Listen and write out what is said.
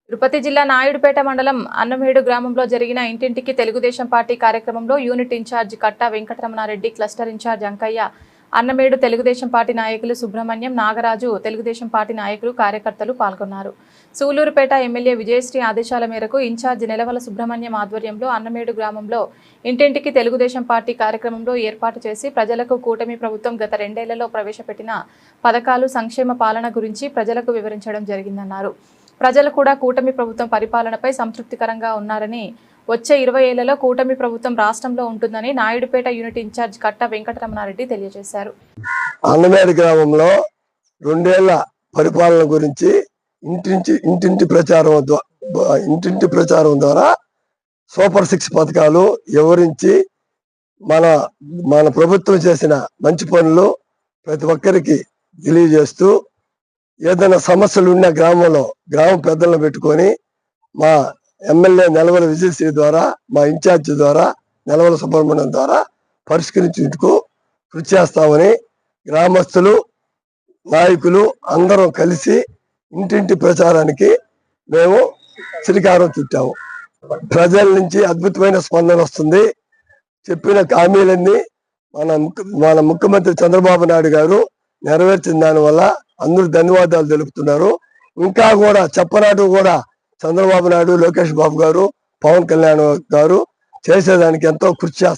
తిరుపతి జిల్లా నాయుడుపేట మండలం అన్నమేడు గ్రామంలో జరిగిన ఇంటింటికి తెలుగుదేశం పార్టీ కార్యక్రమంలో unit incharge Katta Venkataramana Reddy, cluster incharge Ankaiah, Annamedu Telugu Desam party నాయకులు సుబ్రహ్మణ్యం, నాగరాజు, తెలుగుదేశం పార్టీ నాయకులు, కార్యకర్తలు పాల్గొన్నారు. సూలూరుపేట ఎమ్మెల్యే విజయశ్రీ ఆదేశాల మేరకు ఇన్ఛార్జ్ నెలవల సుబ్రహ్మణ్యం ఆధ్వర్యంలో అన్నమేడు గ్రామంలో ఇంటింటికి తెలుగుదేశం పార్టీ కార్యక్రమంలో ఏర్పాటు చేసి ప్రజలకు కూటమి ప్రభుత్వం గత 2 ఏళ్లలో ప్రవేశపెట్టిన పథకాలు, సంక్షేమ పాలన గురించి ప్రజలకు వివరించడం జరిగిందన్నారు. ప్రజలు కూడా కూటమి ప్రభుత్వం పరిపాలనపై సంతృప్తికరంగా ఉన్నారని, వచ్చే 20 ఏళ్లలో కూటమి ప్రభుత్వం రాష్ట్రంలో ఉంటుందని నాయుడుపేట యూనిట్ ఇన్ఛార్జ్ కట్టా వెంకటరమణారెడ్డి తెలియజేశారు. అన్నమేడు గ్రామంలో 2 ఏళ్ల పరిపాలన గురించి ఇంటింటి ప్రచారం ద్వారా సూపర్ 6 పథకాలు వివరించి మన ప్రభుత్వం చేసిన మంచి పనులు ప్రతి ఒక్కరికి తెలియజేస్తూ, ఏదైనా సమస్యలు ఉన్న గ్రామంలో గ్రామ పెద్దలను పెట్టుకొని మా ఎమ్మెల్యే నెలవల విజయశ్రీ ద్వారా, మా ఇన్ఛార్జి ద్వారా, నెలవల సుబ్రహ్మణ్యం ద్వారా పరిష్కరించుటకు కృషి చేస్తామని గ్రామస్తులు, నాయకులు అందరం కలిసి ఇంటింటి ప్రచారానికి మేము శ్రీకారం చుట్టాము. ప్రజల నుంచి అద్భుతమైన స్పందన వస్తుంది. చెప్పిన హామీలన్నీ మన ముఖ్యమంత్రి చంద్రబాబు నాయుడు గారు నెరవేర్చిన దానివల్ల అందరూ ధన్యవాదాలు తెలుపుతున్నారు. ఇంకా కూడా చెప్పనాటు కూడా చంద్రబాబు నాయుడు, లోకేష్ బాబు గారు, పవన్ కళ్యాణ్ గారు చేసేదానికి ఎంతో కృషి చేస్తారు.